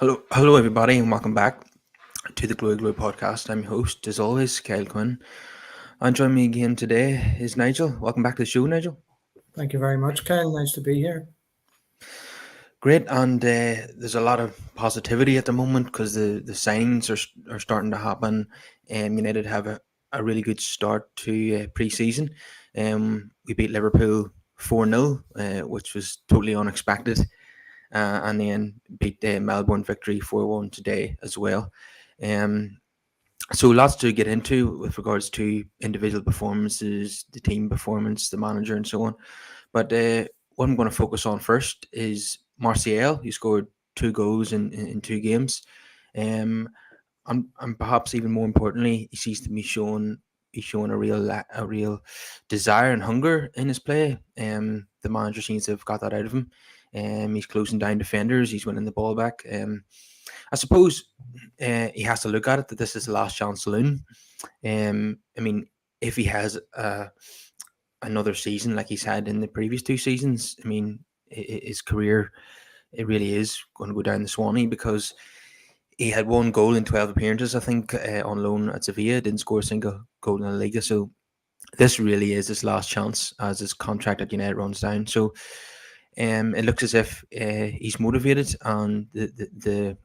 Hello, everybody, and welcome back to the Glowy Glow podcast. I'm your host, as always, Kyle Quinn. And joining me again today is Nigel. Welcome back to the show, Nigel. Thank you very much, Kyle. Nice to be here. Great, and there's a lot of positivity at the moment because the signings are starting to happen. United have a really good start to pre-season. We beat Liverpool 4-0, which was totally unexpected. And then beat the Melbourne victory 4-1 today as well. So lots to get into with regards to individual performances, the team performance, the manager, and so on. But what I'm going to focus on first is Martial. He scored 2 goals in 2 games. And perhaps even more importantly, he seems to be showing a real desire and hunger in his play. The manager seems to have got that out of him. He's closing down defenders. He's winning the ball back. I suppose he has to look at it that this is the last chance saloon. If he has another season like he's had in the previous 2 seasons, his career, it really is going to go down the Swanee because he had 1 goal in 12 appearances, I think, on loan at Sevilla. Didn't score a single goal in La Liga. So this really is his last chance as his contract at United runs down. So it looks as if he's motivated, and the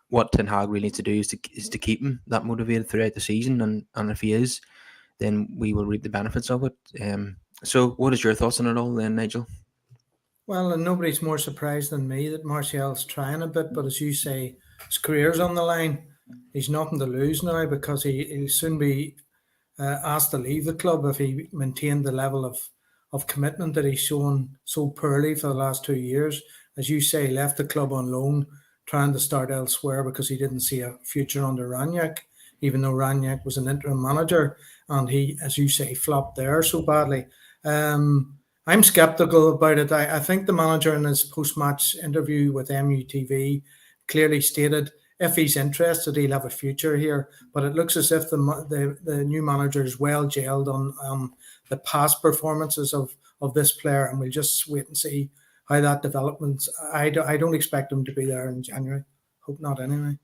what Ten Hag really needs to do is to keep him that motivated throughout the season. And if he is, then we will reap the benefits of it. So what is your thoughts on it all then, Nigel? Well, and nobody's more surprised than me that Martial's trying a bit, but as you say, his career's on the line. He's nothing to lose now because he'll soon be asked to leave the club if he maintained the level of commitment that he's shown so poorly for the last 2 years. As you say, he left the club on loan, trying to start elsewhere because he didn't see a future under Rangnick, even though Rangnick was an interim manager, and he, as you say, flopped there so badly. I'm sceptical about it. I think the manager in his post-match interview with MUTV clearly stated if he's interested, he'll have a future here. But it looks as if the new manager is well gelled on the past performances of this player, and we'll just wait and see how that develops. I don't expect him to be there in January. Hope not, anyway.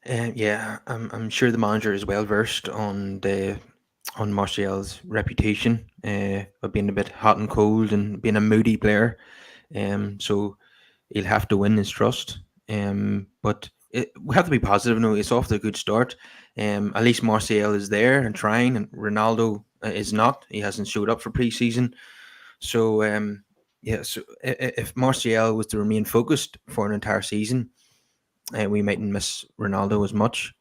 I'm sure the manager is well versed on Martial's reputation of being a bit hot and cold and being a moody player. So he'll have to win his trust. But we have to be positive. No, it's off to a good start. At least Martial is there and trying, and Ronaldo is not. He hasn't showed up for pre-season. So so if Martial was to remain focused for an entire season, we mightn't miss Ronaldo as much.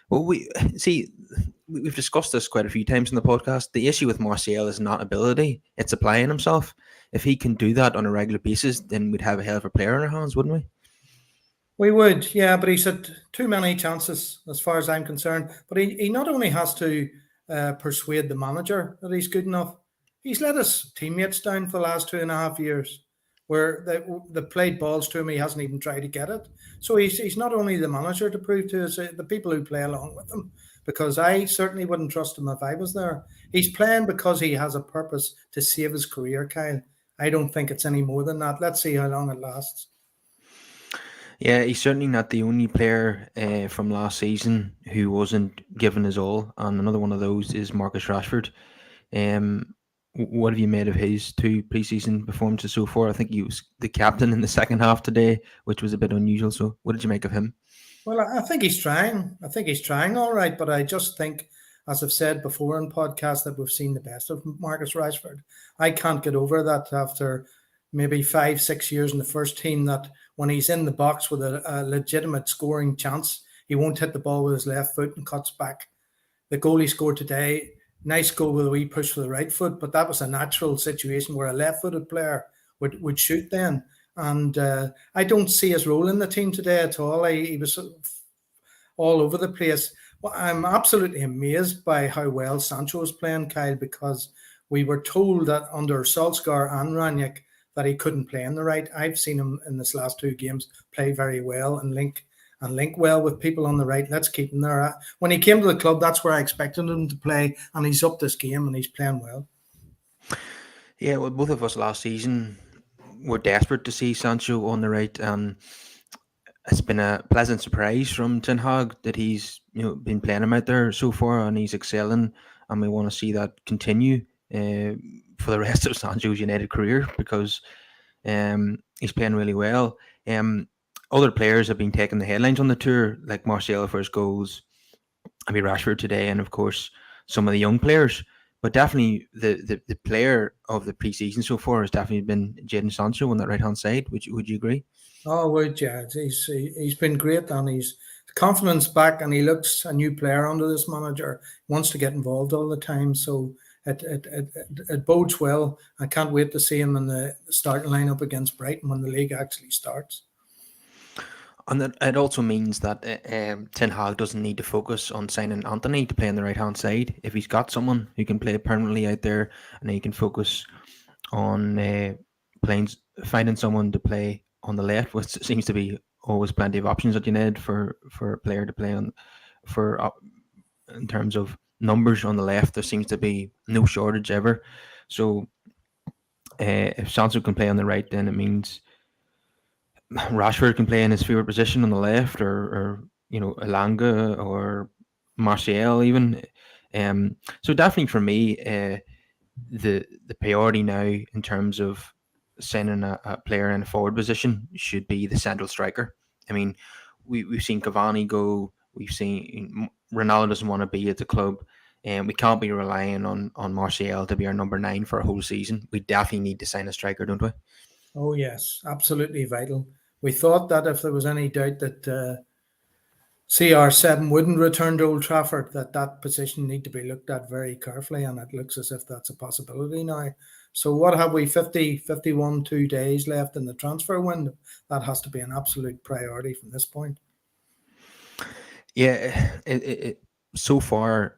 We've discussed this quite a few times in the podcast. The issue with Martial is not ability; it's applying himself. If he can do that on a regular basis, then we'd have a hell of a player in our hands, wouldn't we? We would, yeah, but he's had too many chances as far as I'm concerned. But he not only has to persuade the manager that he's good enough, he's let his teammates down for the last 2.5 years where they played balls to him. He hasn't even tried to get it. So he's not only the manager to prove to us, the people who play along with him, because I certainly wouldn't trust him if I was there. He's playing because he has a purpose to save his career, Kyle. I don't think it's any more than that. Let's see how long it lasts. Yeah, he's certainly not the only player from last season who wasn't given his all, and another one of those is Marcus Rashford. What have you made of his 2 preseason performances so far? I think he was the captain in the second half today, which was a bit unusual. So what did you make of him? Well, I think he's trying. I think he's trying all right, but I just think, as I've said before in podcasts, that we've seen the best of Marcus Rashford. I can't get over that after maybe 5-6 years in the first team, that when he's in the box with a legitimate scoring chance, he won't hit the ball with his left foot and cuts back. The goal he scored today, nice goal with a wee push for the right foot, but that was a natural situation where a left-footed player would shoot then. And I don't see his role in the team today at all. He was all over the place. Well, I'm absolutely amazed by how well Sancho is playing, Kyle, because we were told that under Solskjaer and Rangnick that he couldn't play in the right. I've seen him in this last 2 games play very well and link well with people on the right. Let's keep him there. When he came to the club, that's where I expected him to play, and he's up this game and he's playing well. Yeah, well, both of us last season, we're desperate to see Sancho on the right, and it's been a pleasant surprise from Ten Hag that he's been playing him out there so far, and he's excelling, and we want to see that continue for the rest of Sancho's United career because he's playing really well. Other players have been taking the headlines on the tour, like Martial for his goals, maybe Rashford today, and of course some of the young players. But definitely the player of the preseason so far has definitely been Jaden Sancho on that right hand side. Would you agree? Oh, would yeah, he's been great, and he's confidence back, and he looks a new player under this manager. He wants to get involved all the time, so it bodes well. I can't wait to see him in the starting lineup against Brighton when the league actually starts. And that it also means that Ten Hag doesn't need to focus on signing Anthony to play on the right hand side. If he's got someone who can play permanently out there, and he can focus on playing, finding someone to play on the left, which seems to be always plenty of options that you need for a player to play on. For in terms of numbers on the left, there seems to be no shortage ever. So if Sancho can play on the right, then it means Rashford can play in his favorite position on the left, or Elanga or Martial even. So definitely for me, the priority now in terms of signing a player in a forward position should be the central striker. I mean, we've seen Cavani go. We've seen Ronaldo doesn't want to be at the club, and we can't be relying on Martial to be our number 9 for a whole season. We definitely need to sign a striker, don't we? Oh yes, absolutely vital. We thought that if there was any doubt that CR7 wouldn't return to Old Trafford, that position need to be looked at very carefully, and it looks as if that's a possibility now. So what have we, 50, 51, 2 days left in the transfer window? That has to be an absolute priority from this point. Yeah, so far,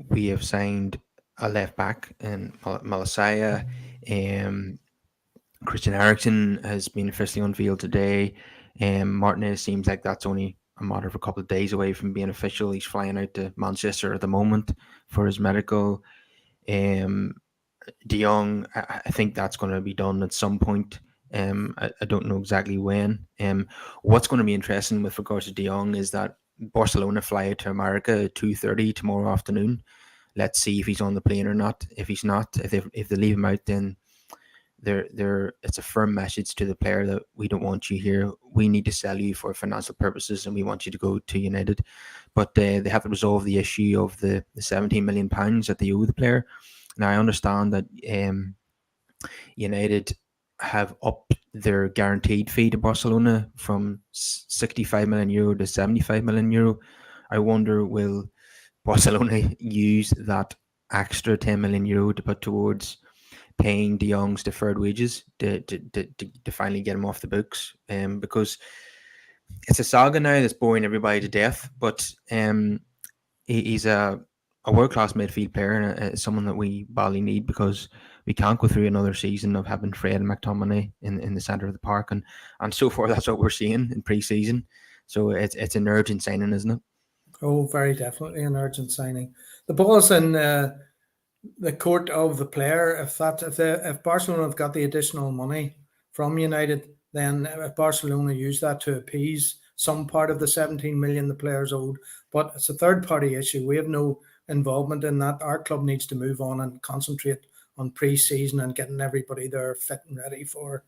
we have signed a left back in Malasaya. Christian Eriksen has been officially unveiled today. Martinez seems like that's only a matter of a couple of days away from being official. He's flying out to Manchester at the moment for his medical. Um, De Jong, I think that's going to be done at some point. I don't know exactly when. What's going to be interesting with regards to De Jong is that Barcelona fly out to America at 2:30 tomorrow afternoon. Let's see if he's on the plane or not. If he's not, if they leave him out, then it's a firm message to the player that we don't want you here. We need to sell you for financial purposes, and we want you to go to United. But they have to resolve the issue of the £17 million that they owe the player. Now I understand that United have upped their guaranteed fee to Barcelona from €65 million to €75 million. I wonder, will Barcelona use that extra €10 million to put towards paying De Jong's deferred wages to finally get him off the books? Because it's a saga now that's boring everybody to death, but he's a world class midfield player, and someone that we badly need because we can't go through another season of having Fred and McTominay in the centre of the park, and so far that's what we're seeing in pre-season. So it's an urgent signing, isn't it? Oh, very definitely an urgent signing. The ball's in the court of the player. If Barcelona have got the additional money from United, then if Barcelona use that to appease some part of the 17 million the players owed, but it's a third party issue. We have no involvement in that. Our club needs to move on and concentrate on pre-season and getting everybody there fit and ready for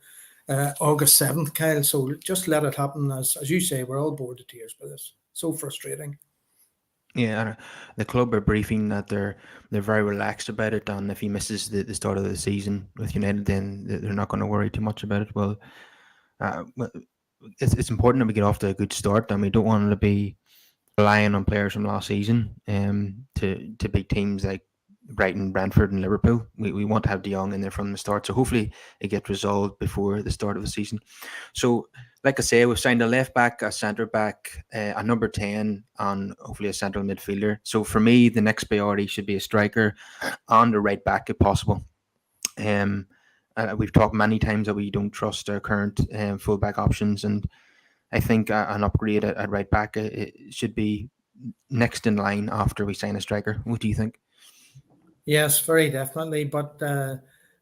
August 7th, Kyle. So just let it happen. As you say, we're all bored to tears by this. So frustrating. Yeah, and the club are briefing that they're very relaxed about it, and if he misses the start of the season with United, then they're not going to worry too much about it. Well, it's important that we get off to a good start, and we don't want to be relying on players from last season to beat teams like Brighton, Brentford, and Liverpool. We want to have De Jong in there from the start, so hopefully it gets resolved before the start of the season. So, like I say, we've signed a left back, a centre back, a number 10, and hopefully a central midfielder. So for me, the next priority should be a striker and a right back if possible. We've talked many times that we don't trust our current full back options, and I think an upgrade at right back it should be next in line after we sign a striker. What do you think? Yes, very definitely. But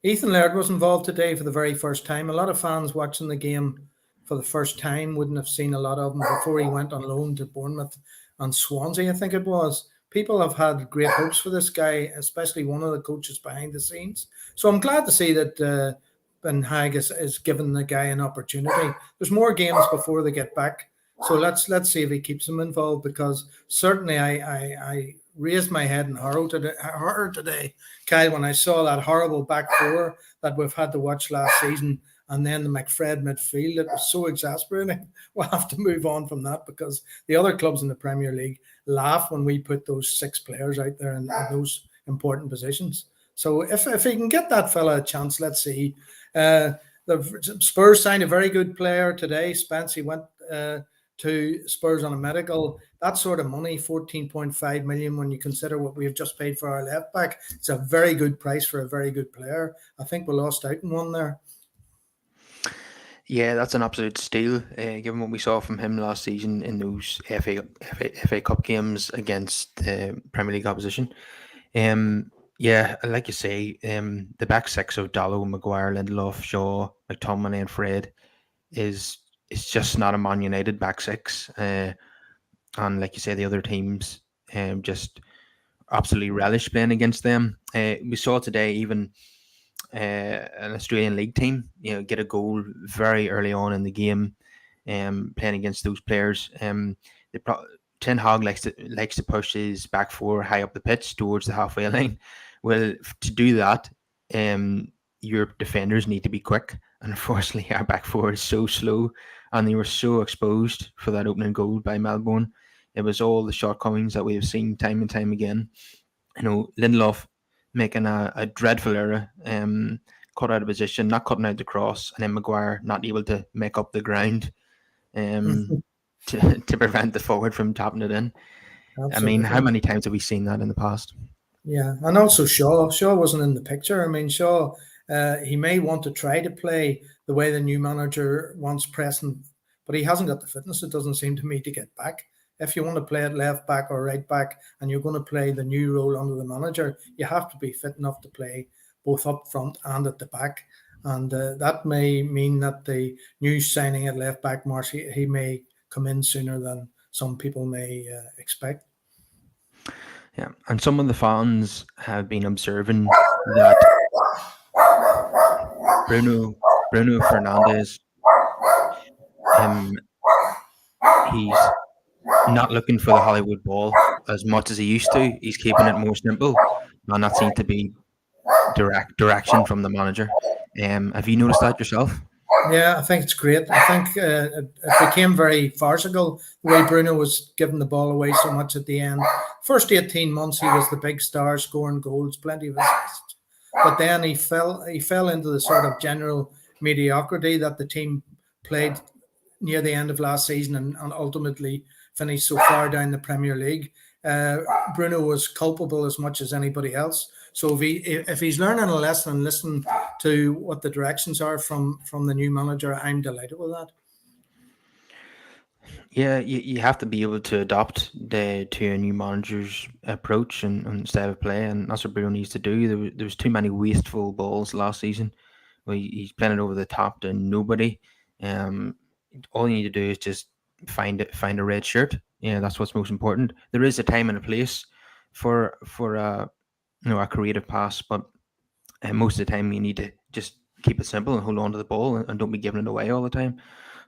Ethan Laird was involved today for the very first time. A lot of fans watching the game for the first time wouldn't have seen a lot of him before he went on loan to Bournemouth and Swansea, I think it was. People have had great hopes for this guy, especially one of the coaches behind the scenes. So I'm glad to see that Ten Hag is giving the guy an opportunity. There's more games before they get back, so let's see if he keeps him involved, because certainly I raised my head in horror today, Kyle, when I saw that horrible back four that we've had to watch last season, and then the McFred midfield. It was so exasperating. We'll have to move on from that, because the other clubs in the Premier League laugh when we put those six players out there in those important positions. So if he can get that fella a chance, let's see. The Spurs signed a very good player today. Spence, he went to Spurs on a medical. That sort of money, 14.5 million, when you consider what we have just paid for our left back, it's a very good price for a very good player. I think we lost out in one there. Yeah, that's an absolute steal, given what we saw from him last season in those FA Cup games against Premier League opposition. Yeah, like you say, the back six of Diallo, Maguire, Lindelof, Shaw, McTominay, and Fred is just not a Man United back six. And like you say, the other teams just absolutely relish playing against them. We saw today even an Australian League team, get a goal very early on in the game, playing against those players. Ten Hag likes to push his back four high up the pitch towards the halfway line. Well, to do that, your defenders need to be quick, and unfortunately, our back four is so slow, and they were so exposed for that opening goal by Melbourne. It was all the shortcomings that we have seen time and time again. Lindelof making a dreadful error, cut out of position, not cutting out the cross, and then Maguire not able to make up the ground to prevent the forward from tapping it in. Absolutely. I mean, how many times have we seen that in the past? Yeah, and also Shaw. Shaw wasn't in the picture. I mean, Shaw, he may want to try to play the way the new manager wants pressing, but he hasn't got the fitness, it doesn't seem to me, to get back. If you want to play at left back or right back, and you're going to play the new role under the manager, you have to be fit enough to play both up front and at the back. And that may mean that the new signing at left back, Marcy, he may come in sooner than some people may expect. Yeah, and some of the fans have been observing that Bruno Fernandes, he's not looking for the Hollywood ball as much as he used to. He's keeping it more simple, and that seems to be direction from the manager. Have you noticed that yourself? Yeah, I think it's great. I think it became very farcical the way Bruno was giving the ball away so much at the end. First 18 months, he was the big star, scoring goals, plenty of assists. But then he fell into the sort of general mediocrity that the team played near the end of last season, and ultimately finished so far down the Premier League. Bruno was culpable as much as anybody else. So if he's learning a lesson and listening to what the directions are from the new manager, I'm delighted with that. Yeah, you have to be able to adapt to a new manager's approach and style of play, and that's what Bruno needs to do. There was too many wasteful balls last season. He's playing it over the top to nobody. All you need to do is just find a red shirt. Yeah, that's what's most important. There is a time and a place for a creative pass, but most of the time you need to just keep it simple and hold on to the ball and don't be giving it away all the time.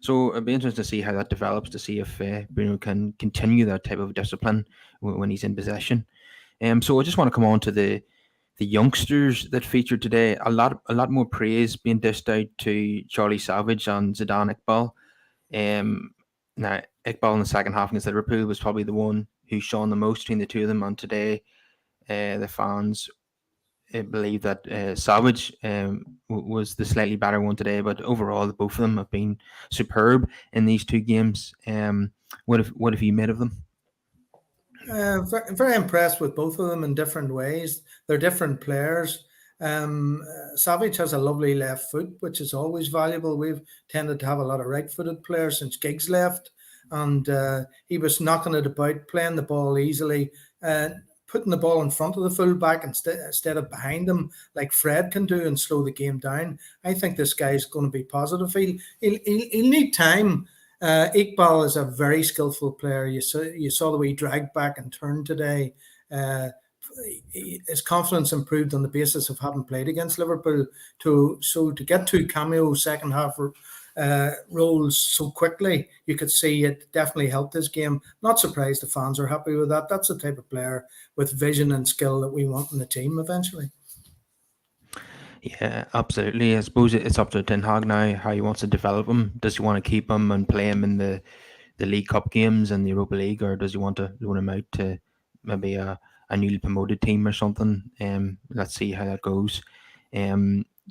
So it'll be interesting to see how that develops, to see if Bruno can continue that type of discipline when he's in possession. So I just want to come on to the youngsters that featured today. A lot more praise being dished out to Charlie Savage and Zidane Iqbal. Now Iqbal in the second half against Liverpool was probably the one who shone the most between the two of them, and today the fans believe that Savage was the slightly better one today, but overall, both of them have been superb in these two games. What have you made of them? Very, very impressed with both of them in different ways. They're different players. Savage has a lovely left foot, which is always valuable. We've tended to have a lot of right-footed players since Giggs left, and he was knocking it about, playing the ball easily. putting the ball in front of the fullback instead of behind him, like Fred can do, and slow the game down. I think this guy's going to be positive. He'll need time. Iqbal is a very skillful player. You saw the way he dragged back and turned today. His confidence improved on the basis of having played against Liverpool. To get 2 cameo second half roles so quickly, you could see it definitely helped his game. Not surprised the fans are happy with that. That's the type of player with vision and skill that we want in the team eventually. Yeah, absolutely. I suppose it's up to Ten Hag now how he wants to develop him. Does he want to keep him and play him in the League Cup games and the Europa League, or does he want to loan him out to maybe a newly promoted team or something? Let's see how that goes.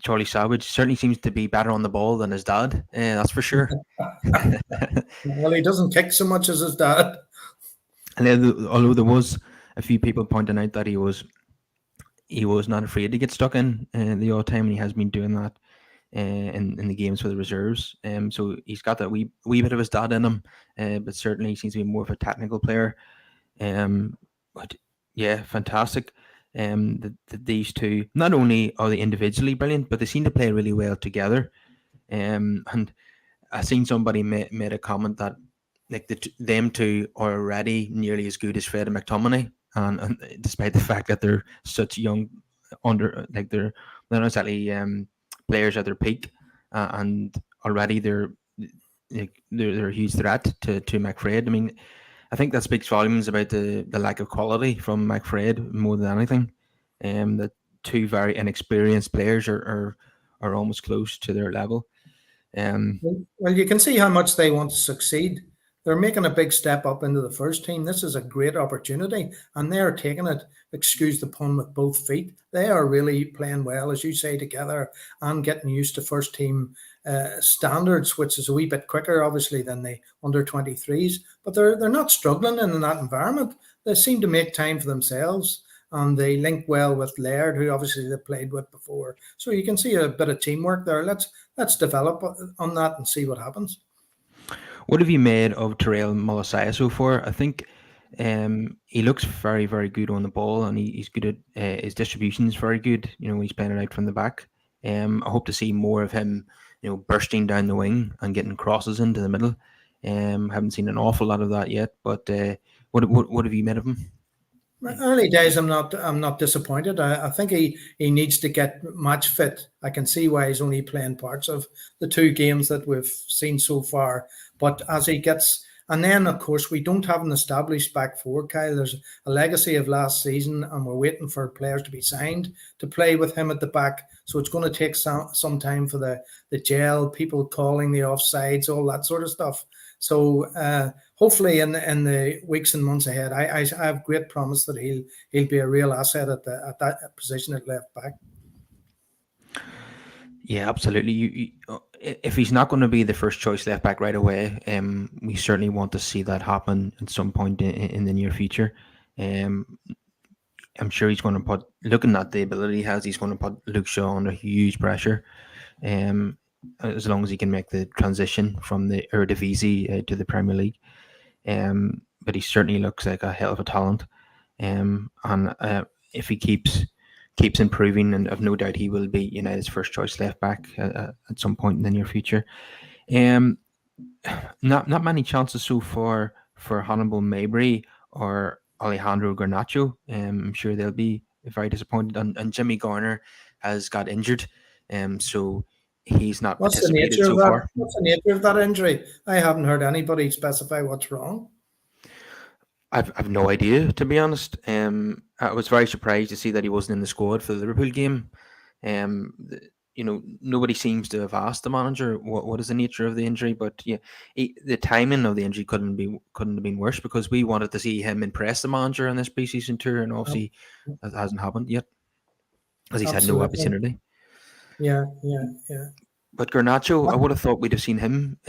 Charlie Savage certainly seems to be better on the ball than his dad. That's for sure. Well, he doesn't kick so much as his dad. And although there was a few people pointing out that he was not afraid to get stuck in the odd time, and he has been doing that in the games for the reserves. So he's got that wee bit of his dad in him, but certainly he seems to be more of a technical player. But yeah, fantastic. These two, not only are they individually brilliant, but they seem to play really well together. And I seen somebody made a comment that like them two are already nearly as good as Fred and McTominay, and despite the fact that they're such young, they're not exactly players at their peak, and already they're a huge threat to McFred. I mean, I think that speaks volumes about the lack of quality from McFred more than anything. That two very inexperienced players are almost close to their level. Well, you can see how much they want to succeed. They're making a big step up into the first team. This is a great opportunity, and they're taking it, excuse the pun, with both feet. They are really playing well, as you say, together and getting used to first team standards, which is a wee bit quicker, obviously, than the under-23s. But they're not struggling in that environment. They seem to make time for themselves, and they link well with Laird, who obviously they played with before. So you can see a bit of teamwork there. Let's develop on that and see what happens. What have you made of Terrell Molisaya so far? I think he looks very, very good on the ball, and he's good at his distribution is very good. He's playing it out from the back. I hope to see more of him, bursting down the wing and getting crosses into the middle. Haven't seen an awful lot of that yet, but what have you made of him? Early days, I'm not disappointed. I think he needs to get match fit. I can see why he's only playing parts of the 2 games that we've seen so far. But as he gets, and then of course we don't have an established back four, Kyle. There's a legacy of last season, and we're waiting for players to be signed to play with him at the back. So it's going to take some time for the gel, people calling the offsides, all that sort of stuff. So hopefully in the weeks and months ahead, I have great promise that he'll be a real asset at that position at left back. Yeah, absolutely. If he's not going to be the first choice left back right away, we certainly want to see that happen at some point in the near future. I'm sure he's going to put, looking at the ability he has, he's going to put Luke Shaw under huge pressure. As long as he can make the transition from the Eredivisie to the Premier League. But he certainly looks like a hell of a talent. And if he keeps improving, and I've no doubt he will be United's first choice left back at some point in the near future. Not many chances so far for Hannibal Mabry or Alejandro Garnacho. I'm sure they'll be very disappointed. And Jimmy Garner has got injured, so he's not participated so far. What's the nature of that injury? I haven't heard anybody specify what's wrong. I've no idea, to be honest. I was very surprised to see that he wasn't in the squad for the Liverpool game. Nobody seems to have asked the manager what is the nature of the injury, but yeah, the timing of the injury couldn't have been worse, because we wanted to see him impress the manager on this pre-season tour, and obviously that hasn't happened yet, because he's had no opportunity. Yeah. But Garnacho, I would have thought we'd have seen him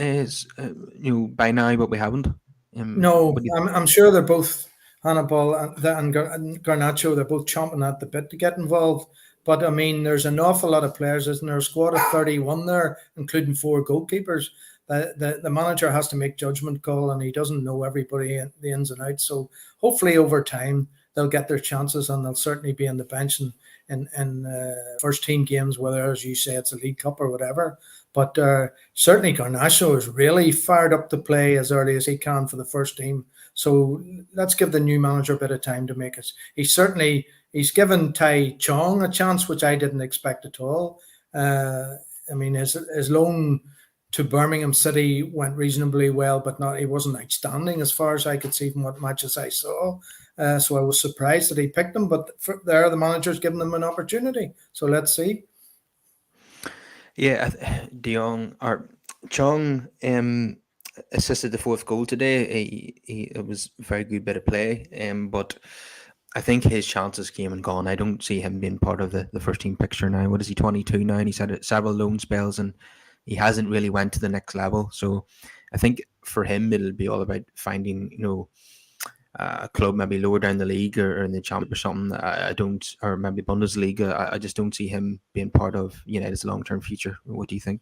by now, but we haven't. No, I'm sure they're both, Hannibal and Garnacho, they're both chomping at the bit to get involved. But I mean, there's an awful lot of players, isn't there? A squad of 31 there, including 4 goalkeepers. The manager has to make judgment call, and he doesn't know everybody, the ins and outs. So hopefully over time they'll get their chances, and they'll certainly be on the bench in first team games, whether, as you say, it's a League Cup or whatever. But certainly Garnacho is really fired up to play as early as he can for the first team. So let's give the new manager a bit of time to make it. He's given Tai Chong a chance, which I didn't expect at all. I mean, his loan to Birmingham City went reasonably well, but he wasn't outstanding as far as I could see from what matches I saw. So I was surprised that he picked him, but there the manager's given him an opportunity. So let's see. Yeah, De Jong or Chong assisted the fourth goal today. It was a very good bit of play, but I think his chances came and gone. I don't see him being part of the first team picture now. What is he, 22 now? And he's had several loan spells and he hasn't really went to the next level. So I think for him, it'll be all about finding, a club maybe lower down the league or in the championship or something. I don't, or maybe Bundesliga. I just don't see him being part of United's long-term future. What do you think?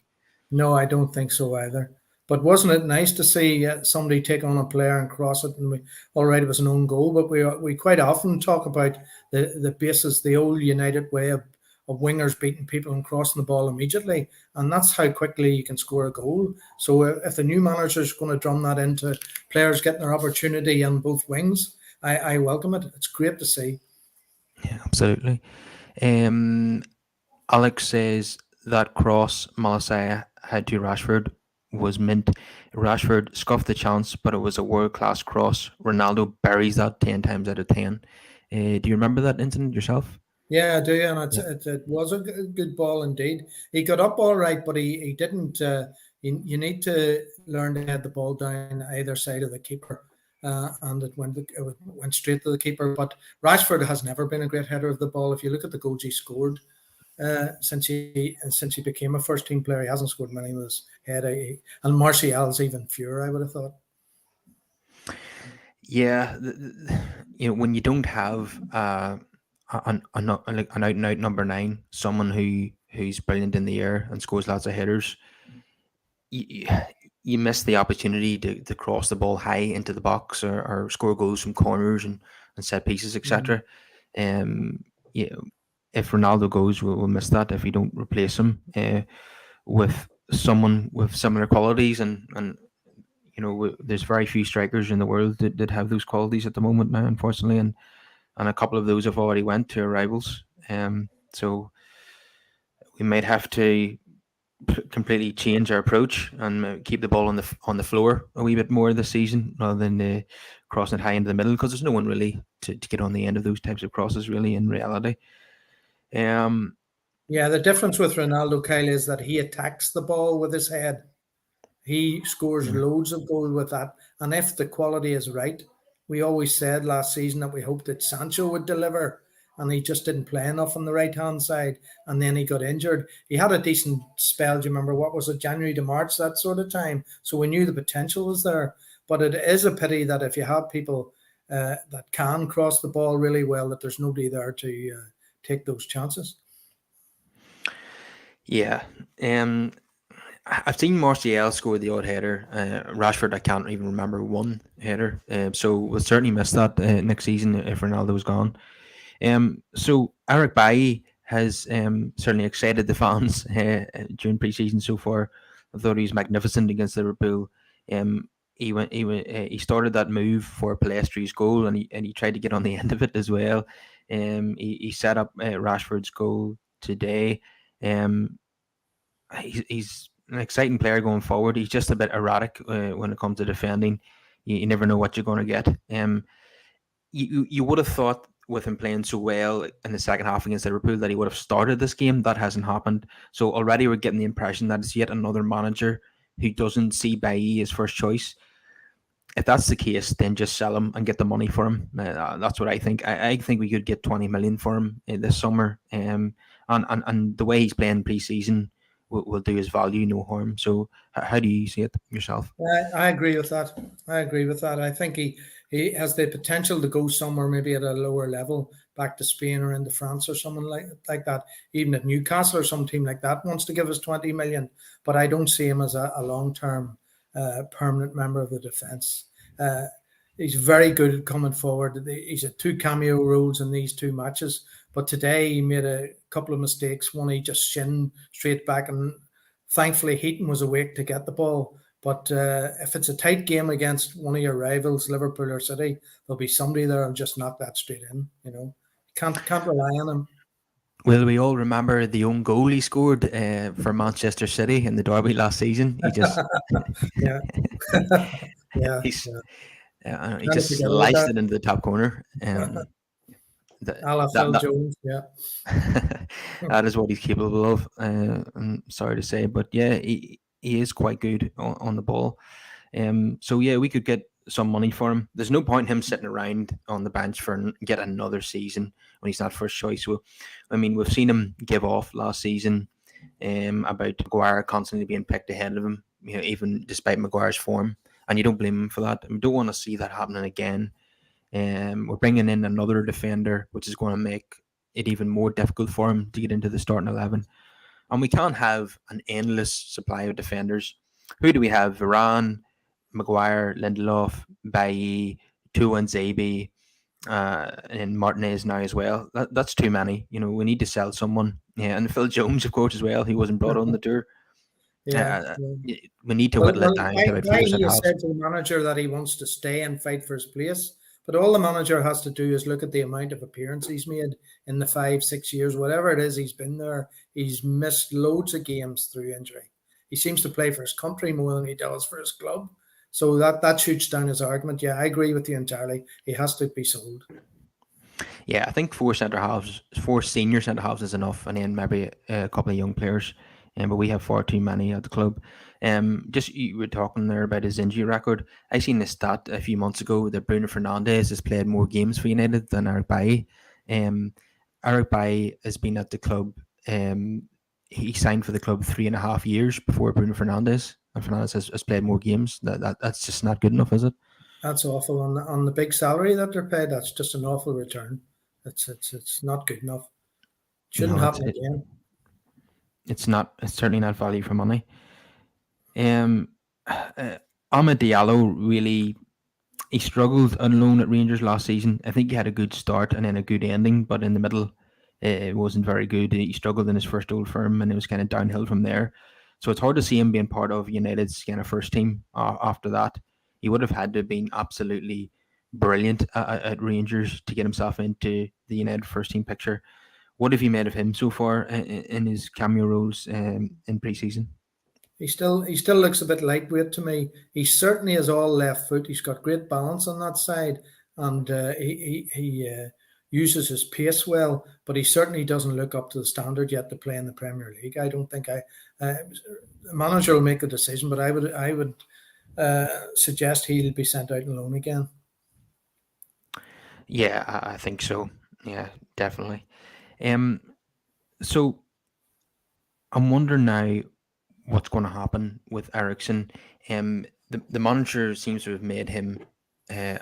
No, I don't think so either. But wasn't it nice to see somebody take on a player and cross it? And all right, it was an own goal, but we quite often talk about the basis, the old United way of wingers beating people and crossing the ball immediately, and that's how quickly you can score a goal. So if the new manager is going to drum that into players getting their opportunity on both wings, I welcome it. It's great to see. Yeah, absolutely. Alex says that cross Malasia had to Rashford was mint. Rashford scuffed the chance, but it was a world-class cross. Ronaldo buries that 10 times out of 10. Do you remember that incident yourself? Yeah, I do, and it was a good ball indeed. He got up all right, but he didn't. You need to learn to head the ball down either side of the keeper, and it went straight to the keeper. But Rashford has never been a great header of the ball. If you look at the goals he scored since he became a first team player, he hasn't scored many with his head. And Martial's even fewer, I would have thought. Yeah, when you don't have an out and out number 9, someone who's brilliant in the air and scores lots of headers, you miss the opportunity to cross the ball high into the box or score goals from corners and set pieces, etc. If Ronaldo goes, we'll miss that if we don't replace him with someone with similar qualities. And there's very few strikers in the world that have those qualities at the moment now, unfortunately, and a couple of those have already went to our rivals. So we might have to completely change our approach and keep the ball on the floor a wee bit more this season rather than crossing it high into the middle, because there's no one really to get on the end of those types of crosses really in reality. Yeah, the difference with Ronaldo, Kyle, is that he attacks the ball with his head. He scores loads of goals with that. And if the quality is right, we always said last season that we hoped that Sancho would deliver, and he just didn't play enough on the right-hand side, and then he got injured. He had a decent spell, do you remember, what was it, January to March, that sort of time? So we knew the potential was there. But it is a pity that if you have people that can cross the ball really well, that there's nobody there to take those chances. Yeah. I've seen Martial score the odd header. Rashford, I can't even remember one header. So we'll certainly miss that next season if Ronaldo's gone. So Eric Bailly has certainly excited the fans during pre-season so far. I thought he was magnificent against Liverpool. He started that move for Palestri's goal, and he tried to get on the end of it as well. He set up Rashford's goal today. He's an exciting player going forward. He's just a bit erratic when it comes to defending. You never know what you're going to get. You would have thought with him playing so well in the second half against Liverpool that he would have started this game. That hasn't happened. So already we're getting the impression that it's yet another manager who doesn't see Bailly as first choice. If that's the case, then just sell him and get the money for him. That's what I think. I think we could get 20 million for him this summer. And the way he's playing pre-season will do his value no harm. So how do you see it yourself? I agree with that. I think he has the potential to go somewhere maybe at a lower level, back to Spain or into France or someone like that. Even at Newcastle or some team like that wants to give us 20 million. But I don't see him as a long-term permanent member of the defence. he's very good at coming forward. He's had 2 cameo roles in these 2 matches, but today he made a couple of mistakes. One, he just shinned straight back, and thankfully Heaton was awake to get the ball. But if it's a tight game against one of your rivals, Liverpool or City, there'll be somebody there and just knock that straight in. Can't rely on him. Well, we all remember the own goal he scored for Manchester City in the derby last season. He just Yeah, yeah, he's yeah. he Trying to just forget about sliced that. it into the top corner. That A la that Phil that Jones. Yeah, that is what he's capable of. I'm sorry to say, but yeah, he is quite good on the ball. So yeah, we could get some money for him. There's no point in him sitting around on the bench for yet another season when he's not first choice. So, I mean, we've seen him give off last season about Maguire constantly being picked ahead of him, even despite Maguire's form, and you don't blame him for that. We don't want to see that happening again. We're bringing in another defender, which is going to make it even more difficult for him to get into the starting 11. And we can't have an endless supply of defenders. Who do we have? Varane, Maguire, Lindelof, Bailly, Tuanzebe, and Martinez now as well. That's too many. We need to sell someone. Yeah, and Phil Jones, of course, as well. He wasn't brought on the tour. yeah. Uh, Yeah. we need to Well, whittle it well, down to about four he centre has halves. said to the manager that he wants to stay and fight for his place. But all the manager has to do is look at the amount of appearances he's made in the 5, 6 years, whatever it is he's been there. He's missed loads of games through injury. He seems to play for his country more than he does for his club. So that shoots down his argument. Yeah, I agree with you entirely. He has to be sold. Yeah, I think four centre halves, four senior centre halves is enough, and then maybe a couple of young players. But we have far too many at the club. Just you were talking there about his injury record. I seen this stat a few months ago that Bruno Fernandes has played more games for United than Eric Bailly. Um, Eric Bailly has been at the club. He signed for the club 3.5 years before Bruno Fernandes, and Fernandes has played more games. That's just not good enough, is it? That's awful on the big salary that they're paid. That's just an awful return. It's not good enough. Shouldn't No, happen again. it's not. It's certainly not value for money. Ahmed Diallo really he struggled on loan at Rangers last season. I think he had a good start and then a good ending, but in the middle, it wasn't very good. He struggled in his first Old Firm, and it was kind of downhill from there. So it's hard to see him being part of United's kind of first team after that. He would have had to have been absolutely brilliant at Rangers to get himself into the United first team picture. What have you made of him so far in his cameo roles in pre-season? He still looks a bit lightweight to me. He certainly has all left foot. He's got great balance on that side, and he uses his pace well. But he certainly doesn't look up to the standard yet to play in the Premier League. I don't think the manager will make the decision, but I would suggest he'll be sent out on loan again. Yeah, I think so. Yeah, definitely. Um, so I'm wondering now what's going to happen with Eriksen. The manager seems to have made him uh,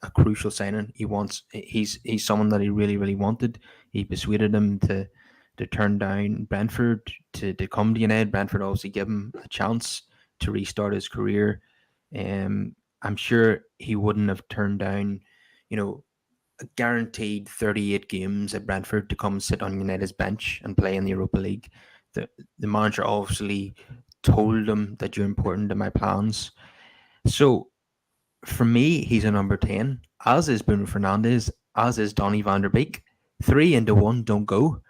a crucial signing. He's someone that he really wanted. He persuaded him to turn down Brentford to come to United. Brentford obviously give him a chance to restart his career. I'm sure he wouldn't have turned down, you know, a guaranteed 38 games at Brentford to come sit on United's bench and play in the Europa League. The manager obviously told him that you're important to my plans. So for me, he's a number 10, as is Bruno Fernandes, as is Donny van der Beek. 3 into 1 don't go.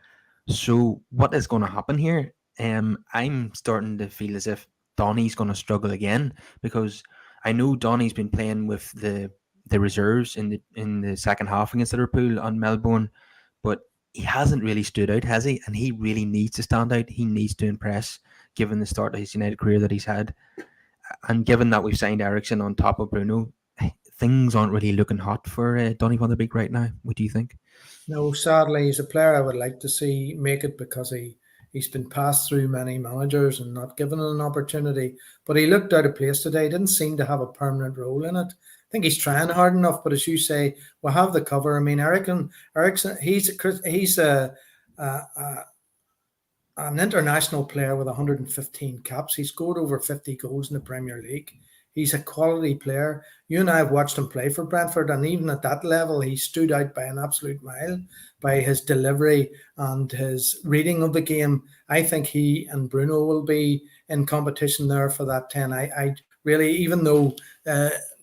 So what is going to happen here? I'm starting to feel as if Donny's going to struggle again because I know Donny's been playing with the reserves in the second half against Liverpool on Melbourne, but he hasn't really stood out, has he? And he really needs to stand out. He needs to impress, given the start of his United career that he's had, and given that we've signed Eriksen on top of Bruno, things aren't really looking hot for Donny van der Beek right now. What do you think? No, sadly, he's a player I would like to see make it because he's been passed through many managers and not given an opportunity. But he looked out of place today. He didn't seem to have a permanent role in it. I think he's trying hard enough, but as you say, we'll have the cover. I mean, Eriksen, he's an international player with 115 caps. He scored over 50 goals in the Premier League. He's a quality player. You and I have watched him play for Brentford, and even at that level, he stood out by an absolute mile by his delivery and his reading of the game. I think he and Bruno will be in competition there for that 10. I really, even though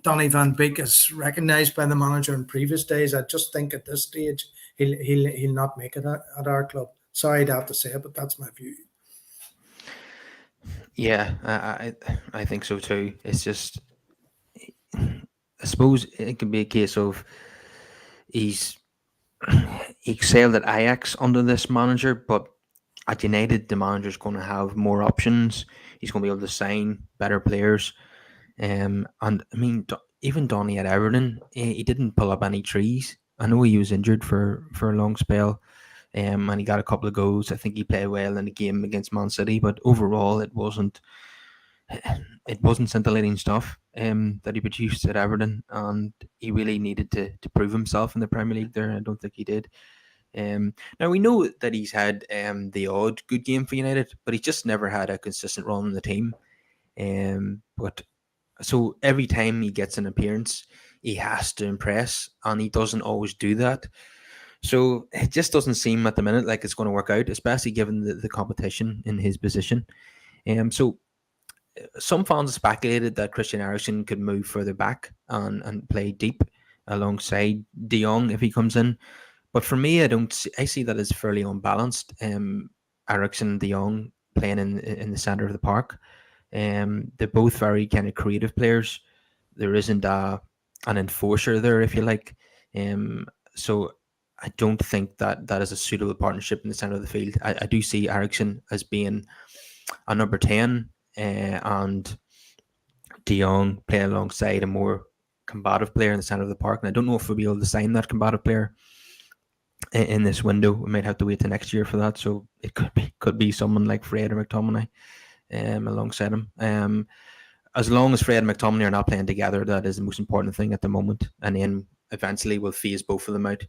Donny van Beek is recognised by the manager in previous days, I just think at this stage he'll not make it at our club. Sorry to have to say it, but that's my view. Yeah, I think so too. It's just, I suppose it could be a case of he's he excelled at Ajax under this manager, but at United, the manager's going to have more options. He's going to be able to sign better players. And I mean, even Donny at Everton, he didn't pull up any trees. I know he was injured for a long spell, and he got a couple of goals. I think he played well in the game against Man City, but overall, it wasn't scintillating stuff that he produced at Everton, and he really needed to prove himself in the Premier League there. I don't think he did. Now we know that he's had the odd good game for United, but he's just never had a consistent run in the team. But so every time he gets an appearance, he has to impress, and he doesn't always do that. So it just doesn't seem at the minute like it's going to work out, especially given the competition in his position. So some fans speculated that Christian Eriksen could move further back and play deep alongside De Jong if he comes in. But for me, I see that as fairly unbalanced. Eriksen, De Jong playing in the center of the park. They're both very kind of creative players. There isn't an enforcer there, if you like. So I don't think that is a suitable partnership in the center of the field. I do see Eriksen as being a number 10, and De Jong playing alongside a more combative player in the center of the park. And I don't know if we'll be able to sign that combative player in this window. We might have to wait till next year for that. So it could be someone like Fred or McTominay alongside him. As long as Fred and McTominay are not playing together, that is the most important thing at the moment. And then eventually we'll phase both of them out.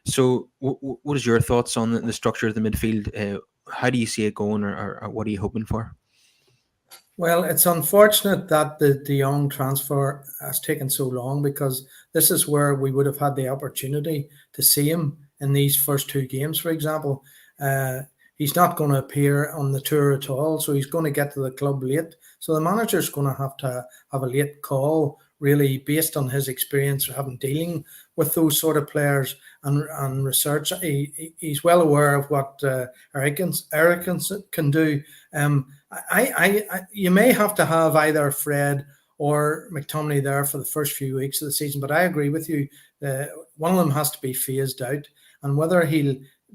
So what is your thoughts on the structure of the midfield? How do you see it going, or what are you hoping for? Well, it's unfortunate that the De Jong transfer has taken so long, because this is where we would have had the opportunity to see him in these first two games, for example. He's not going to appear on the tour at all, so he's going to get to the club late. So the manager's going to have a late call, really based on his experience of having dealing with those sort of players and research. He's well aware of what Eriksen can do. You may have to have either Fred or McTominay there for the first few weeks of the season, but I agree with you. One of them has to be phased out, and whether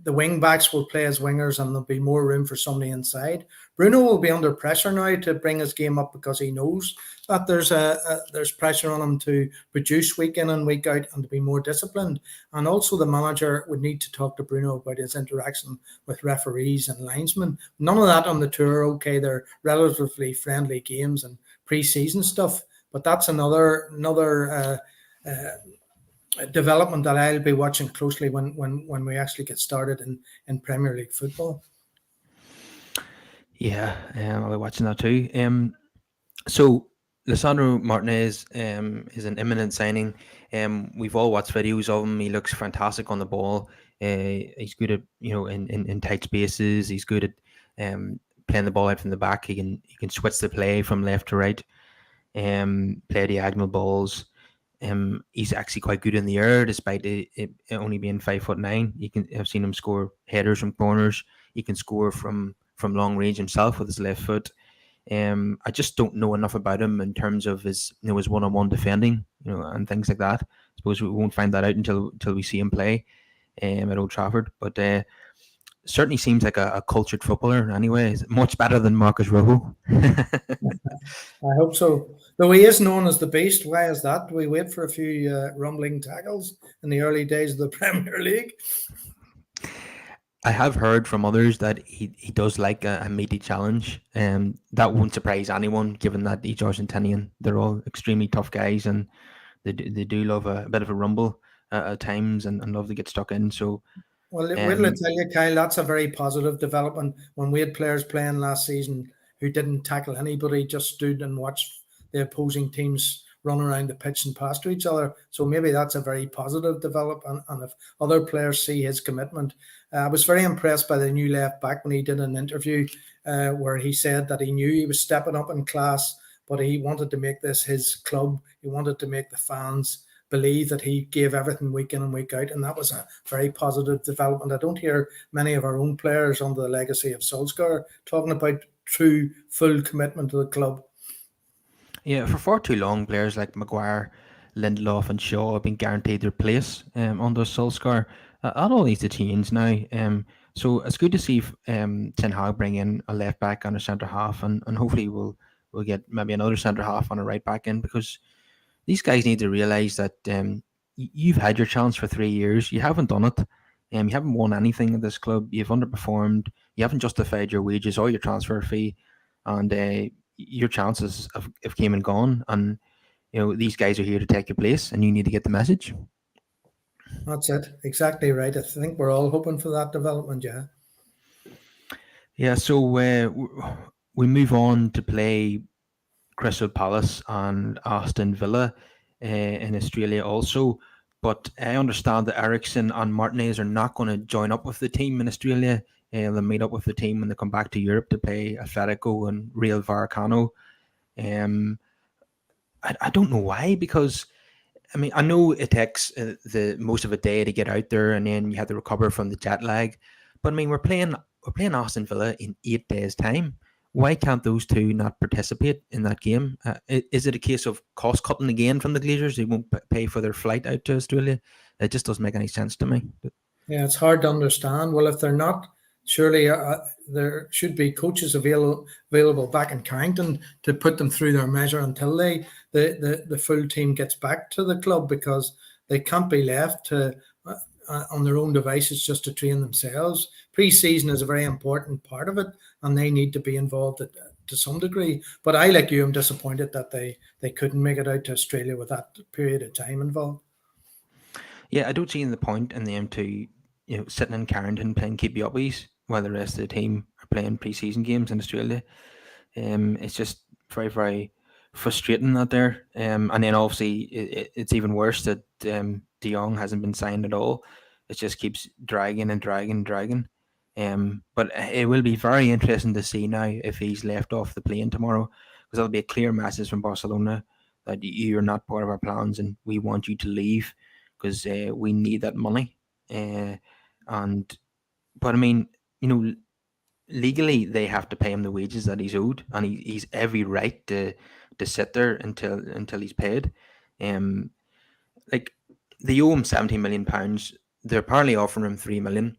the wing backs will play as wingers and there'll be more room for somebody inside. Bruno will be under pressure now to bring his game up, because he knows that there's pressure on him to produce week in and week out and to be more disciplined. And also the manager would need to talk to Bruno about his interaction with referees and linesmen. None of that on the tour. Okay, they're relatively friendly games and pre-season stuff, but that's another development that I'll be watching closely when we actually get started in Premier League football. Yeah, I'll be watching that too. So Lisandro Martinez is an imminent signing. We've all watched videos of him. He looks fantastic on the ball. He's good at in tight spaces. He's good at playing the ball out from the back. He can switch the play from left to right. Play diagonal balls. He's actually quite good in the air, despite it only being 5'9". I've seen him score headers from corners. He can score from long range himself with his left foot. I just don't know enough about him in terms of his one-on-one defending, and things like that. I suppose we won't find that out until we see him play at Old Trafford. But certainly seems like a cultured footballer. Anyway, much better than Marcus Rojo. I hope so. Though he is known as the Beast. Why is that? Do we wait for a few rumbling tackles in the early days of the Premier League? I have heard from others that he does like a meaty challenge, and that won't surprise anyone, given that he's Argentinian. They're all extremely tough guys, and they do love a bit of a rumble at times, and love to get stuck in. So, well, wait I tell you, Kyle, that's a very positive development. When we had players playing last season who didn't tackle anybody, just stood and watched the opposing teams run around the pitch and pass to each other. So maybe that's a very positive development. And if other players see his commitment, I was very impressed by the new left back when he did an interview where he said that he knew he was stepping up in class, but he wanted to make this his club. He wanted to make the fans believe that he gave everything week in and week out, and that was a very positive development. I don't hear many of our own players under the legacy of Solskjaer talking about true full commitment to the club. Yeah, for far too long, players like Maguire, Lindelof, and Shaw have been guaranteed their place under Solskjaer. That all needs to change now. So it's good to see Ten Hag bring in a left back and a centre half, and hopefully we'll get maybe another centre half and a right back in, because these guys need to realise that you've had your chance for 3 years. You haven't done it. You haven't won anything at this club. You've underperformed. You haven't justified your wages or your transfer fee, and your chances have came and gone. And these guys are here to take your place, and you need to get the message. That's it. Exactly right. I think we're all hoping for that development, yeah. Yeah, so we move on to play Crystal Palace and Aston Villa in Australia also. But I understand that Eriksen and Martinez are not going to join up with the team in Australia. They'll meet up with the team when they come back to Europe to play Atletico and Real Vallecano. I don't know why, because I mean, I know it takes the most of a day to get out there, and then you have to recover from the jet lag. But I mean, we're playing Aston Villa in 8 days' time. Why can't those two not participate in that game? Is it a case of cost cutting again from the Glazers? They won't pay for their flight out to Australia. It just doesn't make any sense to me. Yeah, it's hard to understand. Well, if they're not, surely there should be coaches available back in Carrington to put them through their measure until the full team gets back to the club, because they can't be left to on their own devices just to train themselves. Pre-season is a very important part of it, and they need to be involved to some degree. But I, like you, am disappointed that they couldn't make it out to Australia with that period of time involved. Yeah, I don't see the point in them to sitting in Carrington playing keepy uppies while the rest of the team are playing pre-season games in Australia. It's just very, very frustrating out there. And then obviously it's even worse that De Jong hasn't been signed at all. It just keeps dragging and dragging and dragging. But it will be very interesting to see now if he's left off the plane tomorrow, because that'll be a clear message from Barcelona that you're not part of our plans and we want you to leave, because we need that money. But I mean, legally they have to pay him the wages that he's owed, and he's every right to sit there until he's paid. Like, they owe him £17 million. They're apparently offering him 3 million.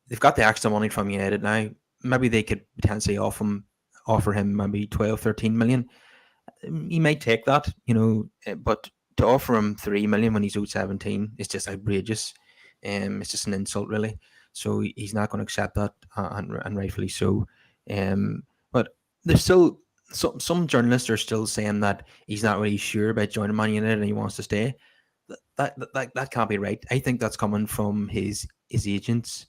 They've got the extra money from United now. Maybe they could potentially offer him maybe 12, 13 million. He might take that, but to offer him 3 million when he's owed 17 is just outrageous. It's just an insult, really. So he's not going to accept that, and rightfully so. But there's still some journalists are still saying that he's not really sure about joining Man United and he wants to stay. That can't be right. I think that's coming from his agents,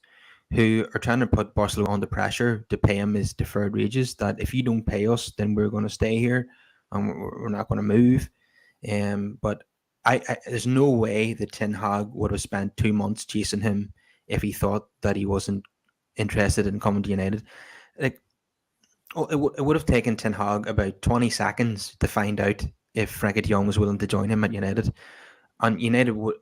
who are trying to put Barcelona under pressure to pay him his deferred wages. That if you don't pay us, then we're going to stay here and we're not going to move. But there's no way that Ten Hag would have spent 2 months chasing him if he thought that he wasn't interested in coming to United. Like, it would have taken Ten Hag about 20 seconds to find out if Frankie de Jong was willing to join him at United. And United would,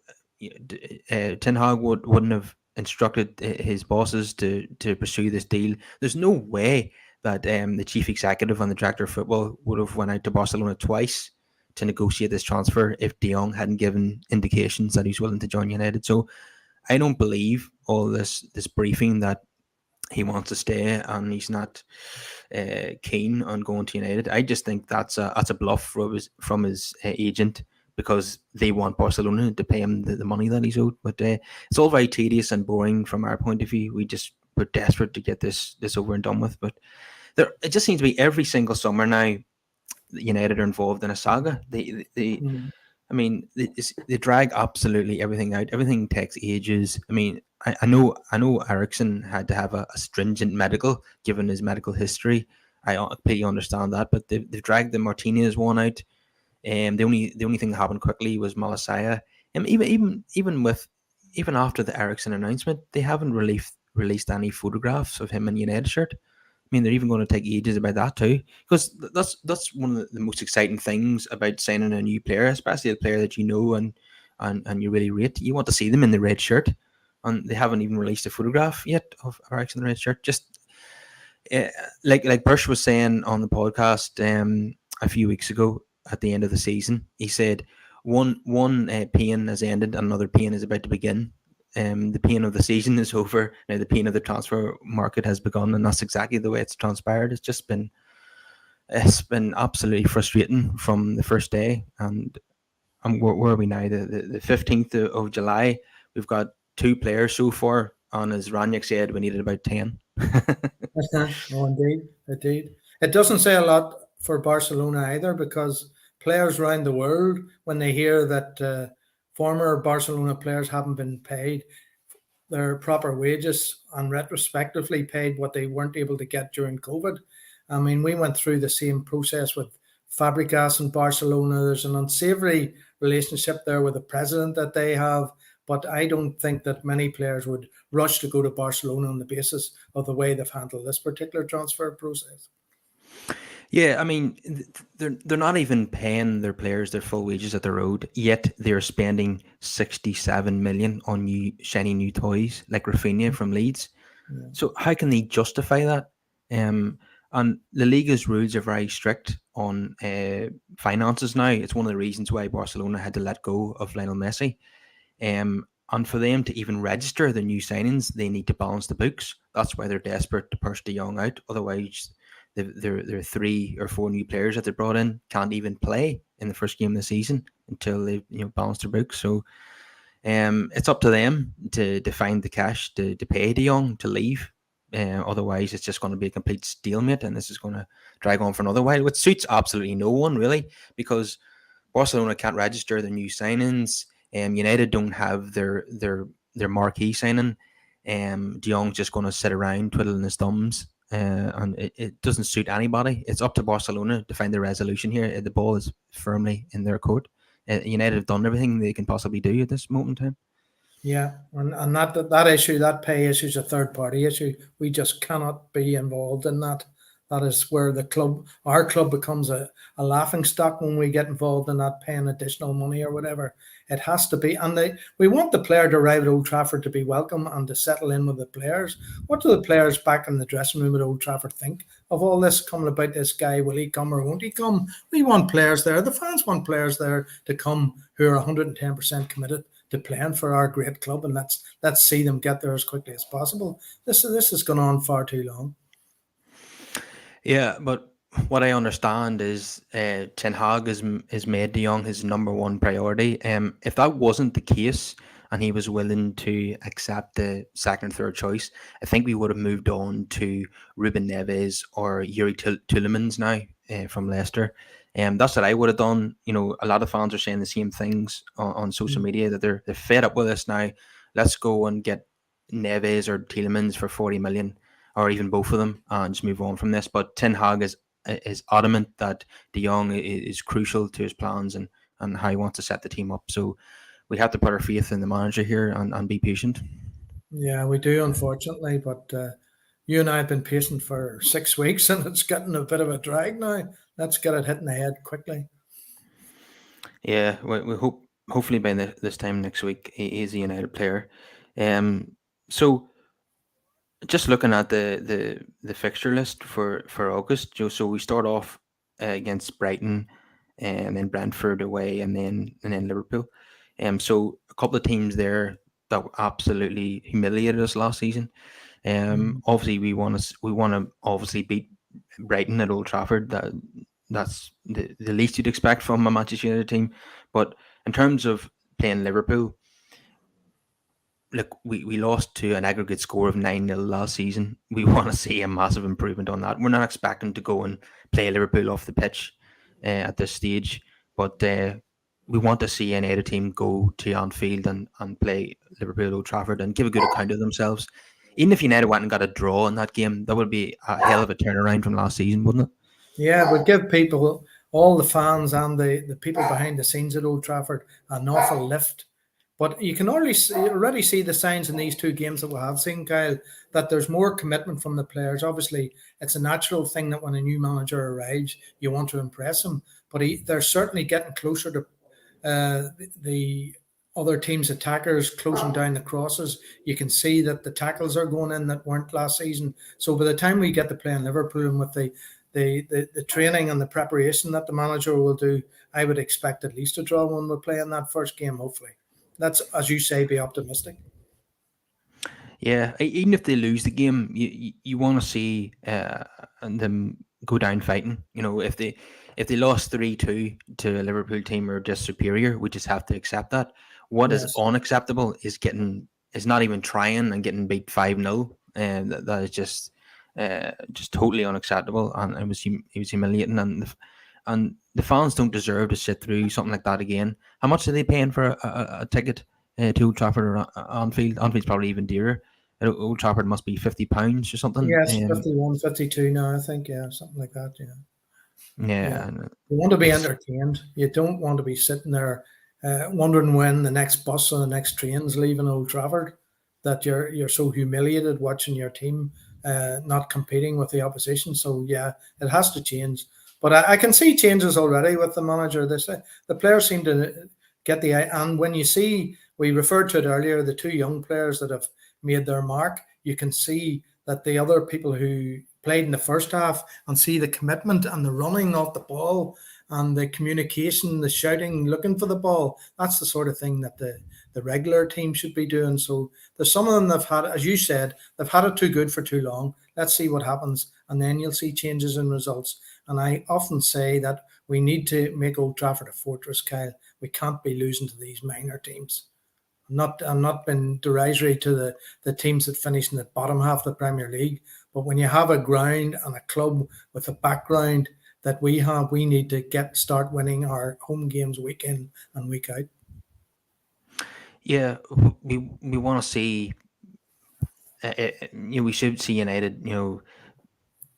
Ten Hag wouldn't have instructed his bosses to pursue this deal. There's no way that the chief executive and the director of football would have went out to Barcelona twice to negotiate this transfer if De Jong hadn't given indications that he's willing to join United. So I don't believe all this briefing that he wants to stay and he's not keen on going to United. I just think that's a bluff from his agent, because they want Barcelona to pay him the money that he's owed. But it's all very tedious and boring from our point of view. We're desperate to get this over and done with. But it just seems to be every single summer now, United are involved in a saga. I mean, they drag absolutely everything out. Everything takes ages. I mean, I know Eriksen had to have a stringent medical, given his medical history, I completely understand that, but they've dragged the Martinez one out. The only thing that happened quickly was Malasaya. And even after the Eriksen announcement, they haven't released any photographs of him in United shirt. I mean, they're even going to take ages about that too, because that's one of the most exciting things about signing a new player, especially a player that you know and you really rate. You want to see them in the red shirt, and they haven't even released a photograph yet of Eriksen in the red shirt. Just uh, like Birch was saying on the podcast a few weeks ago at the end of the season, he said one pain has ended, and another pain is about to begin. The pain of the season is over. Now the pain of the transfer market has begun, and that's exactly the way it's transpired. It's been absolutely frustrating from the first day. And where are we now? The 15th of July. We've got two players so far, and as Ranić said, we needed about 10. No, indeed, indeed. It doesn't say a lot for Barcelona either, because players around the world, when they hear that former Barcelona players haven't been paid their proper wages and retrospectively paid what they weren't able to get during COVID. I mean, we went through the same process with Fabregas in Barcelona. There's an unsavory relationship there with the president that they have, but I don't think that many players would rush to go to Barcelona on the basis of the way they've handled this particular transfer process. Yeah, I mean, they're not even paying their players their full wages at the road, yet they're spending 67 million on shiny new toys like Rafinha from Leeds. Yeah. So how can they justify that? And La Liga's rules are very strict on finances now. It's one of the reasons why Barcelona had to let go of Lionel Messi. And for them to even register the new signings, they need to balance the books. That's why they're desperate to push De Jong out. Otherwise, their 3 or 4 new players that they brought in can't even play in the first game of the season until they balance their books. So it's up to them to find the cash to pay De Jong to leave. Otherwise, it's just going to be a complete stalemate, and this is going to drag on for another while, which suits absolutely no one really, because Barcelona can't register the new signings. United don't have their marquee signing. De Jong's just going to sit around twiddling his thumbs, and it doesn't suit anybody. It's up to Barcelona to find the resolution here. The ball is firmly in their court. United have done everything they can possibly do at this moment in time. Yeah, and that issue, that pay issue, is a third party issue. We just cannot be involved in that. That is where our club becomes a laughing stock when we get involved in that, paying additional money or whatever. It has to be, and we want the player to arrive at Old Trafford to be welcome and to settle in with the players. What do the players back in the dressing room at Old Trafford think of all this coming about? This guy, will he come or won't he come? We want players there. The fans want players there to come who are 110% committed to playing for our great club, and let's see them get there as quickly as possible. This has gone on far too long. Yeah, but what I understand is Ten Hag is made De Jong his number one priority. If that wasn't the case, and he was willing to accept the second, third choice, I think we would have moved on to Ruben Neves or Yuri Tielemans now from Leicester. That's what I would have done. A lot of fans are saying the same things on social media, that they're fed up with this now. Let's go and get Neves or Tielemans for 40 million, or even both of them, and just move on from this. But Ten Hag is adamant that De Jong is crucial to his plans and how he wants to set the team up. So we have to put our faith in the manager here and be patient. Yeah, we do, unfortunately, but you and I have been patient for 6 weeks, and it's getting a bit of a drag now. Let's get it hit in the head quickly. Yeah, we hopefully by this time next week he is a United player. So just looking at the fixture list for August, so we start off against Brighton, and then Brentford away, and then Liverpool. So a couple of teams there that absolutely humiliated us last season. Obviously we want to obviously beat Brighton at Old Trafford. That's the least you'd expect from a Manchester United team. But in terms of playing Liverpool, look, we lost to an aggregate score of 9-0 last season. We want to see a massive improvement on that. We're not expecting to go and play Liverpool off the pitch at this stage, but we want to see any other team go to Anfield and play Liverpool at Old Trafford and give a good account of themselves. Even if United went and got a draw in that game, that would be a hell of a turnaround from last season, wouldn't it? Yeah, but give people, all the fans and the people behind the scenes at Old Trafford, an awful lift. But you can already see the signs in these two games that we have seen, Kyle, that there's more commitment from the players. Obviously, it's a natural thing that when a new manager arrives, you want to impress him. But they're certainly getting closer to the other team's attackers, closing down the crosses. You can see that the tackles are going in that weren't last season. So by the time we get to play in Liverpool and with the training and the preparation that the manager will do, I would expect at least a draw when we play in that first game, hopefully. That's, as you say, be optimistic. Yeah, even if they lose the game, you want to see them go down fighting. You know, if they lost 3-2 to a Liverpool team or just superior, we just have to accept that. What is Yes. unacceptable is not even trying and getting beat 5-0, and that is just totally unacceptable. And it was humiliating, and the fans don't deserve to sit through something like that again. How much are they paying for a ticket to Old Trafford or Anfield? Anfield's probably even dearer. At Old Trafford must be £50 or something. Yes, 51, 52 now, I think. Yeah, something like that. Yeah. Yeah. Yeah, and You want to be it's entertained. You don't want to be sitting there wondering when the next bus or the next train's leaving Old Trafford. That you're so humiliated watching your team not competing with the opposition. So yeah, it has to change. But I can see changes already with the manager. The players seem to get and when you see, we referred to it earlier, the two young players that have made their mark, you can see that the other people who played in the first half and see the commitment and the running of the ball and the communication, the shouting, looking for the ball. That's the sort of thing that the regular team should be doing. So there's some of them that've had, as you said, they've had it too good for too long. Let's see what happens, and then you'll see changes in results. And I often say that we need to make Old Trafford a fortress, Kyle. We can't be losing to these minor teams. I'm not been derisory to the teams that finish in the bottom half of the Premier League, but when you have a ground and a club with a background that we have, we need to start winning our home games week in and week out. yeah. We want to see. We should see United.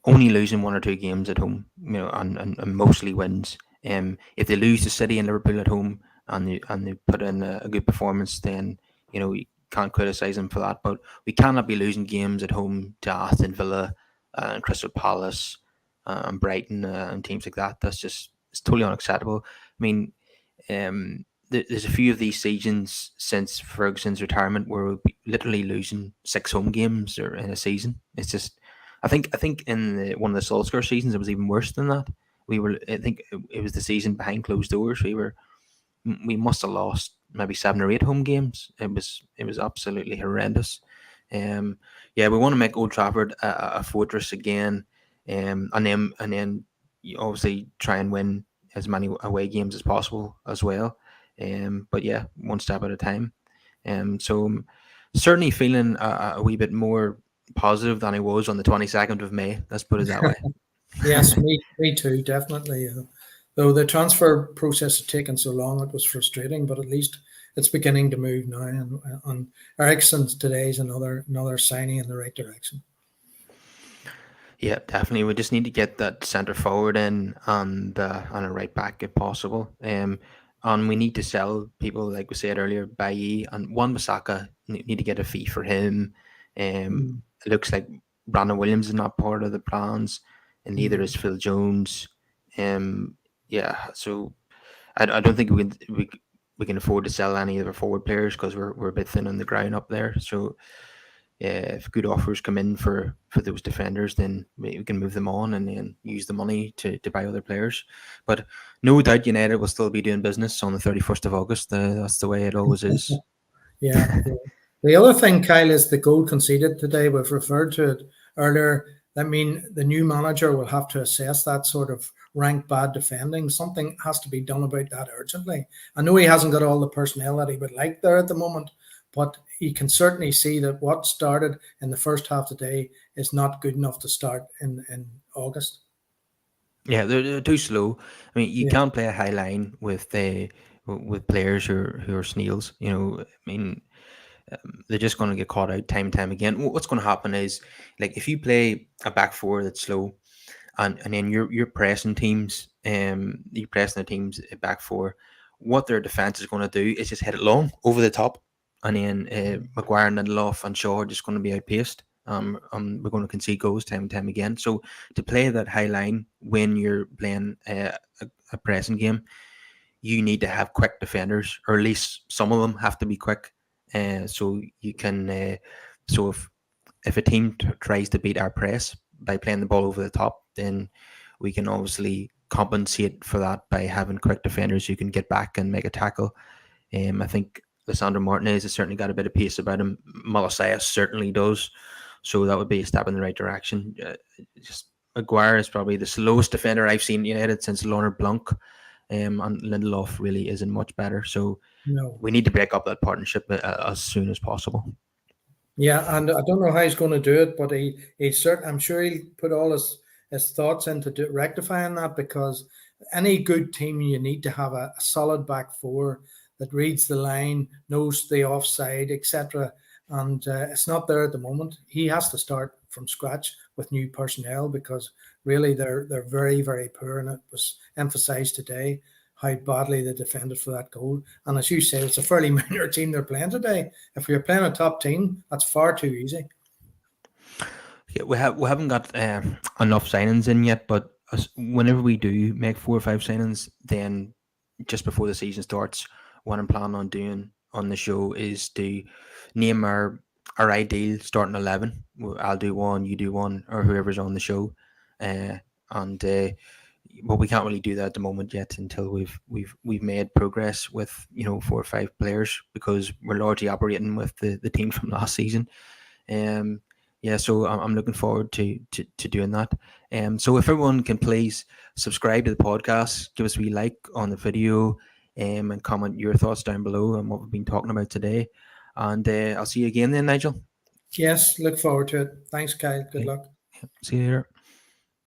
Only losing one or two games at home. And mostly wins. If they lose to City and Liverpool at home and they put in a good performance, then you can't criticize them for that. But we cannot be losing games at home to Aston Villa and Crystal Palace and Brighton and teams like that. It's totally unacceptable. I mean, there's a few of these seasons since Ferguson's retirement where we'll be literally losing 6 home games or in a season. It's just, I think in one of the Solskjaer seasons it was even worse than that. I think it was the season behind closed doors. We must have lost maybe 7 or 8 home games. It was absolutely horrendous. Yeah, we want to make Old Trafford a fortress again, and then you obviously try and win as many away games as possible as well. But yeah, one step at a time. So I'm certainly feeling a wee bit more positive than I was on the 22nd of May. Let's put it that way. Yes, me too, definitely. Though the transfer process had taken so long, it was frustrating, but at least it's beginning to move now. And Eriksen today is another signing in the right direction. Yeah, definitely. We just need to get that centre forward in and a right back if possible. And we need to sell people like we said earlier, Bailly and Wan Bissaka. Need to get a fee for him. Mm, It looks like Brandon Williams is not part of the plans, and neither mm. is Phil Jones. Yeah, so I don't think we can afford to sell any of our forward players because we're a bit thin on the ground up there. So if good offers come in for those defenders, then we can move them on and then use the money to buy other players. But no doubt United will still be doing business on the 31st of August. That's the way it always is. Yeah, yeah. The other thing, Kyle, is the goal conceded today. We've referred to it earlier. I mean, the new manager will have to assess that sort of rank bad defending. Something has to be done about that urgently. I know he hasn't got all the personnel that he would like there at the moment, but he can certainly see that what started in the first half today is not good enough to start in August. Yeah, they're too slow. I mean, you Yeah. can't play a high line with players who are snails. I mean, they're just going to get caught out time and time again. What's going to happen is, like, if you play a back four that's slow, and then you're pressing teams, you're pressing the teams back four, what their defense is going to do is just hit it long over the top, and then Maguire and Lindelof and Shaw are just going to be outpaced. We're going to concede goals time and time again. So to play that high line when you're playing a pressing game, you need to have quick defenders, or at least some of them have to be quick. So you can, so if a team tries to beat our press by playing the ball over the top, then we can obviously compensate for that by having quick defenders who can get back and make a tackle. I think Lissandro Martinez has certainly got a bit of pace about him. Malasaya certainly does. So that would be a step in the right direction. Just Maguire is probably the slowest defender I've seen United since Leonard Blanc. And Lindelof really isn't much better. So No. we need to break up that partnership as soon as possible. Yeah, and I don't know how he's going to do it, but I'm sure he'll put all his thoughts into rectifying that, because any good team, you need to have a solid back four that reads the line, knows the offside, etc. And it's not there at the moment. He has to start from scratch with new personnel, because really they're very, very poor, and it was emphasised today how badly they defended for that goal. And as you say, it's a fairly minor team they're playing today. If you're playing a top team, that's far too easy. Yeah, we haven't got enough signings in yet, but whenever we do make 4 or 5 signings, then just before the season starts, what I'm planning on doing on the show is to name our ideal starting 11. I'll do one, you do one, or whoever's on the show, and but we can't really do that at the moment yet until we've made progress with 4 or 5 players, because we're largely operating with the team from last season. Yeah, so I'm looking forward to doing that. So if everyone can please subscribe to the podcast, give us a wee like on the video, and comment your thoughts down below on what we've been talking about today. And I'll see you again then, Nigel. Yes, look forward to it. Thanks, Kyle. Good luck. See you later.